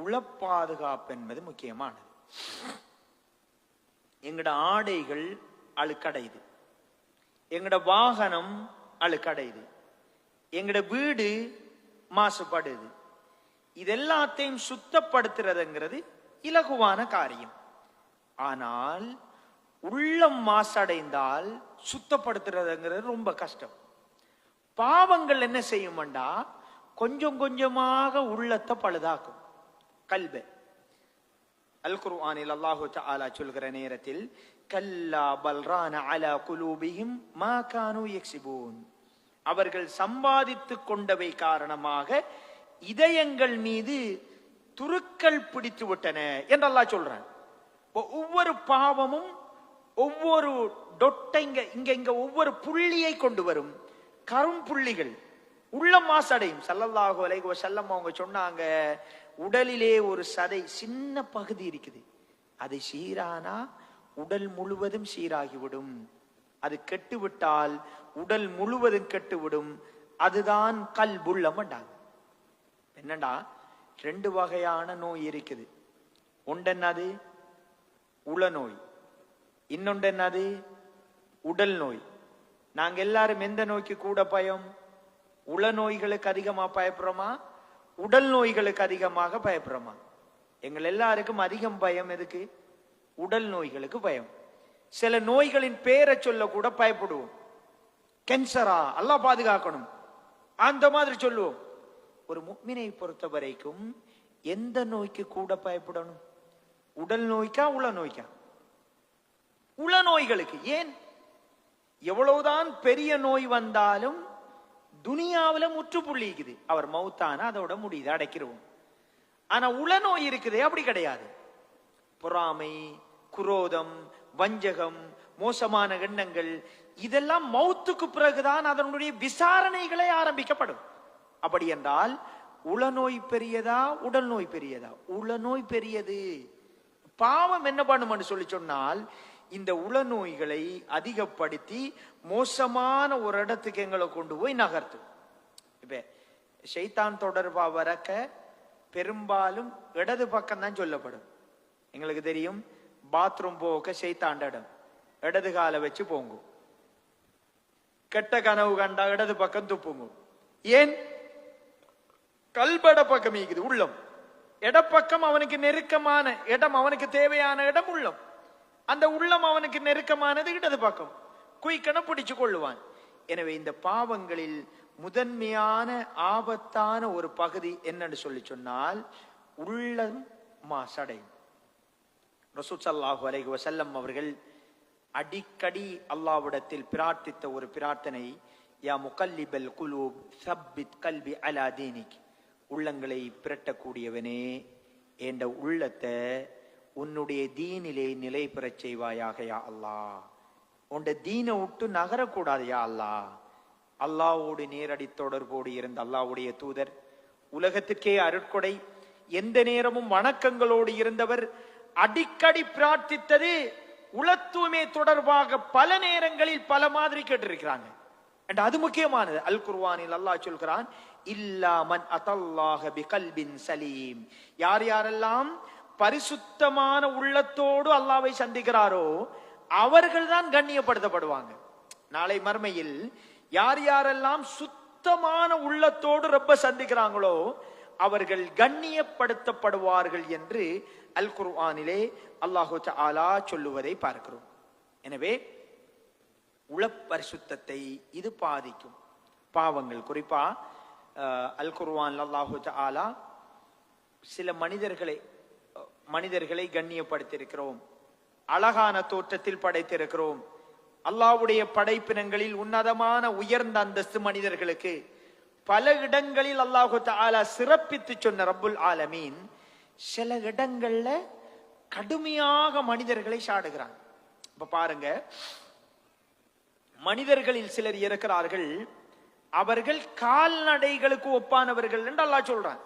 உளப்பாதுகாப்பு என்பது முக்கியமானது. எங்கட ஆடைகள் அழுக்கடையுது, எங்கட வாகனம் அழுக்கடையுது, எங்கட வீடு மாசுபடுது. இதெல்லாத்தையும் சுத்தப்படுத்துறதுங்கிறது இலகுவான காரியம். ஆனால் உள்ளம் மாசடைந்தால் சுத்தப்படுத்துறதுங்கிறது ரொம்ப கஷ்டம். பாவங்கள் என்ன செய்யும்டா, கொஞ்சம் கொஞ்சமாக உள்ளத்தை பழுதாக்கும். கல்ப அல் குர்ஆனில் அல்லாஹு தஆலா சொல்கிற நேரத்தில் கல்லா பல்ரான அலா குலூபிஹிம் மா கானூ யக்ஸிபூன், அவர்கள் சம்பாதித்துக் கொண்டவை காரணமாக இதயங்கள் மீது துருக்கள் பிடித்து விட்டன என்று அல்லாஹ் சொல்றான். ஒவ்வொரு பாவமும் ஒவ்வொரு இங்க ஒவ்வொரு புள்ளியை கொண்டு வரும், கரும் புள்ளிகள். உள்ளம் மாசடையும். ஸல்லல்லாஹு அலைஹி வஸல்லம் அவங்க சொன்னாங்க, உடலிலே ஒரு சதை சின்ன பகுதி இருக்குது, அது சீரானா உடல் முழுவதும் சீராகிவிடும். அது கெட்டுவிட்டால் உடல் முழுவதும் கெட்டுவிடும். அதுதான் கல்புள்ளம். என்னடா, 2 வகையான நோய் இருக்குது. ஒன்றென்னது உள நோய், இன்னொன்று என்னது உடல் நோய். நாங்க எல்லாரும் எந்த நோய்க்கு கூட பயம்? உள நோய்களுக்கு அதிகமா பயப்படுறோமா, உடல் நோய்களுக்கு அதிகமாக பயப்படுறோமா? எங்கள் எல்லாருக்கும் அதிகம் பயம் எதுக்கு? உடல் நோய்களுக்கு பயம். சில நோய்களின் பேரை சொல்ல கூட பயப்படுவோம். கேன்சரா, அல்லாஹ் பாதுகாக்கணும், அந்த மாதிரி சொல்லுவோம். ஒரு முஃமினை பொறுத்த வரைக்கும் எந்த நோய்க்கு கூட பயப்படணும்? உடல் நோய்க்கா உள நோய்க்கா? உள நோய்களுக்கு. ஏன்? எவ்வளவுதான் பெரிய நோய் வந்தாலும் துனியாவில முற்றுப்புள்ளிக்குது. அவர் மௌத்தானா அதோட முடியுது, அடைக்கிறோம். ஆனா உள நோய் இருக்குது, அப்படி கிடையாது. பொறாமை, குரோதம், வஞ்சகம், மோசமான எண்ணங்கள், இதெல்லாம் மௌத்துக்கு பிறகுதான் அதனுடைய விசாரணைகளை ஆரம்பிக்கப்படும். அப்படி என்றால் உள நோய் பெரியதா உடல் நோய் பெரியதா? உள நோய் பெரியது. பாவம் என்ன பண்ணும் சொல்லி சொன்னால், இந்த உள நோய்களை அதிகப்படுத்தி மோசமான ஒரு இடத்துக்கு எங்களை கொண்டு போய் நகர்த்தும். இப்ப ஷைத்தான் தொடர்பா வரக்க பெரும்பாலும் இடது பக்கம் தான் சொல்லப்படும். எங்களுக்கு தெரியும், பாத்ரூம் போக ஷைத்தாண்ட இடம், இடது காலை வச்சு போங்க. கெட்ட கனவு கண்டா இடது பக்கம் துப்புங்க. ஏன்? கல்பட பக்கம் இருக்குது உள்ளம். இடப்பக்கம் அவனுக்கு நெருக்கமான இடம், அவனுக்கு தேவையான இடம் உள்ளம். அந்த உள்ளம் அவனுக்கு நெருக்கமானது இடது பக்கம், குயிக்கன பிடிச்சு கொள்ளுவான். எனவே இந்த பாவங்களில் முதன்மையான ஆபத்தான ஒரு பகுதி என்னன்னு சொல்லி சொன்னால் உள்ளம் மாசடையும். ரசூல் ஸல்லல்லாஹு அலைஹி வஸல்லம் அவர்கள் அடிக்கடி அல்லாஹ்விடத்தில் பிரார்த்தித்த ஒரு பிரார்த்தனை, யா முகல்லிபல் குலூப் ஸப்பித் கல்பி அலா தீனிக், உள்ளங்களை பிரட்டக்கூடியவனே, என்ற உள்ளத்தை உன்னுடைய தீனிலே நிலை பெறச் செய்வாயாக யா அல்லாஹ். உண்ட தீனை விட்டு நகரக்கூடாது யா அல்லாஹ். அல்லாஹ்வோடு நேரடி தொடர்போடு இருந்த அல்லாஹ்வுடைய தூதர், உலகத்திற்கே அருட்கொடை, எந்த நேரமும் வணக்கங்களோடு இருந்தவர், அடிக்கடி பிரார்த்தித்தது உளத்துவமே தொடர்பாக பல நேரங்களில் பல மாதிரி கேட்டிருக்கிறாங்க. அது முக்கியமானது. அல் குர்ஆனில் அல்லாஹ் சொல்கிறான், இல்லா மன் அதல்லாஹ பிகல்பின் சலீம், யார் யாரெல்லாம் பரிசுத்தமான உள்ளத்தோடு அல்லாஹ்வை சந்திக்கிறாரோ அவர்கள் தான் கண்ணியப்படுத்தப்படுவாங்க. நாளை மறுமையில் யார் யாரெல்லாம் சுத்தமான உள்ளத்தோடு ரப்ப சந்திக்கிறாங்களோ அவர்கள் கண்ணியப்படுத்தப்படுவார்கள் என்று அல் குர்ஆனிலே அல்லாஹு தஆலா சொல்லுவதை பார்க்கிறோம். எனவே உள பரிசுத்தத்தை இது பாதிக்கும். பாவங்கள் குறிப்பா அல் குர்ஆன் அல்லாஹு தஆலா சில மனிதர்களை கண்ணியப்படுத்தியிருக்கிறோம், அழகான தோற்றத்தில் படைத்திருக்கிறோம். அல்லாஹ்வுடைய படைப்பினங்களில் உன்னதமான உயர்ந்த அந்தஸ்து மனிதர்களுக்கு பல இடங்களில் அல்லாஹு தஆலா சிறப்பித்து சொன்ன ரப்புல் ஆலமீன் சில இடங்கள்ல கடுமையாக மனிதர்களை சாடுகிறான். இப்ப பாருங்க, மனிதர்களில் சிலர் இருக்கிறார்கள், அவர்கள் கால்நடைகளுக்கு ஒப்பானவர்கள் என்று அல்லாஹ் சொல்றான்.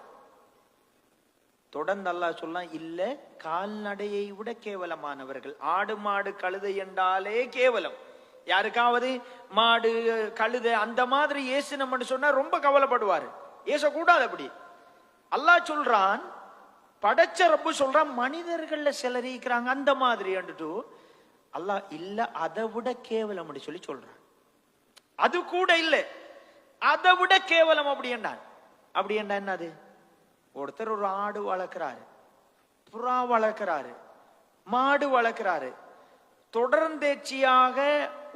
தொடர்ந்து அல்லாஹ் சொல்லலாம், இல்ல கால்நடையை விட கேவலமானவர்கள். ஆடு மாடு கழுதை என்றாலே கேவலம். யாருக்காவது மாடு கழுதை அந்த மாதிரி ஏசினம்னு சொன்னா ரொம்ப கவலைப்படுவாரு. ஏச கூடாது. அப்படி அல்லாஹ் சொல்றான், படைச்ச ரப்பு சொல்றான் மனிதர்கள்ல சிலர் இருக்கிறாங்க அந்த மாதிரி அல்லாஹ் இல்ல அதை விட கேவலம் அப்படி சொல்லி சொல்றான். அது கூட இல்ல, அதை விட கேவலம் அப்படி என்ன என்னது? ஒருத்தர் ஒரு ஆடு வளர்க்கிறாரு, புறா வளர்க்கிறாரு, மாடு வளர்க்கிறாரு, தொடர்ந்தேச்சியாக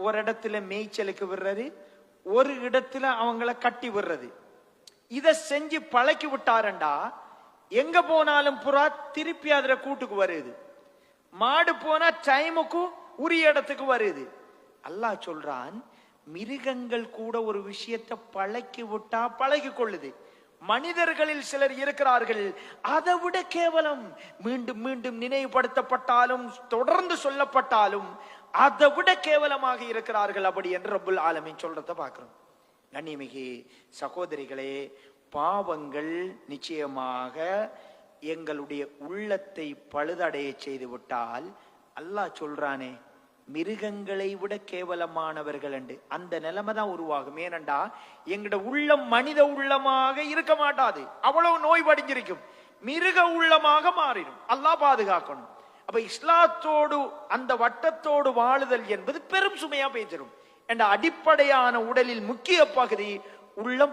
ஒரு இடத்துல மேய்ச்சலுக்கு விடுறது, ஒரு இடத்துல அவங்கள கட்டி விடுறது. இத செஞ்சு பழக்கி விட்டாரண்டா எங்க போனாலும் புறா திருப்பி அதுல கூட்டுக்கு வருது, மாடு போனா டைமுக்கு உரிய இடத்துக்கு வருது. அல்லாஹ் சொல்றான் மிருகங்கள் கூட ஒரு விஷயத்தை பழக்கி விட்டா பழகி கொள்ளுது. மனிதர்களில் சிலர் இருக்கிறார்கள் அதை விட கேவலம், மீண்டும் மீண்டும் நினைவுபடுத்தப்பட்டாலும் தொடர்ந்து சொல்லப்பட்டாலும் அதை விட கேவலமாக இருக்கிறார்கள் அப்படி என்று ரப்புல் ஆலமீன் சொல்றத பார்க்கிறோம். கண்ணியமிகு சகோதரிகளே, பாவங்கள் நிச்சயமாக எங்களுடைய உள்ளத்தை பழுதடைய செய்து விட்டால் அல்லாஹ் சொல்றானே மிருகங்களை விட கேவலமானவர்கள் என்று அந்த நிலைமை தான் உருவாகும். ஏனண்டா எங்கட உள்ளம் மனித உள்ளமாக இருக்க மாட்டாது, அவ்வளவு நோய் படிஞ்சிருக்கும், மிருக உள்ளமாக மாறிடும். அல்லாஹ் பாதுகாக்கணும். அப்ப இஸ்லாத்தோடு அந்த வட்டத்தோடு வாழுதல் என்பது பெரும் சுமையா பேசிடும். என்ற அடிப்படையான உடலில் முக்கிய பகுதி உள்ளம்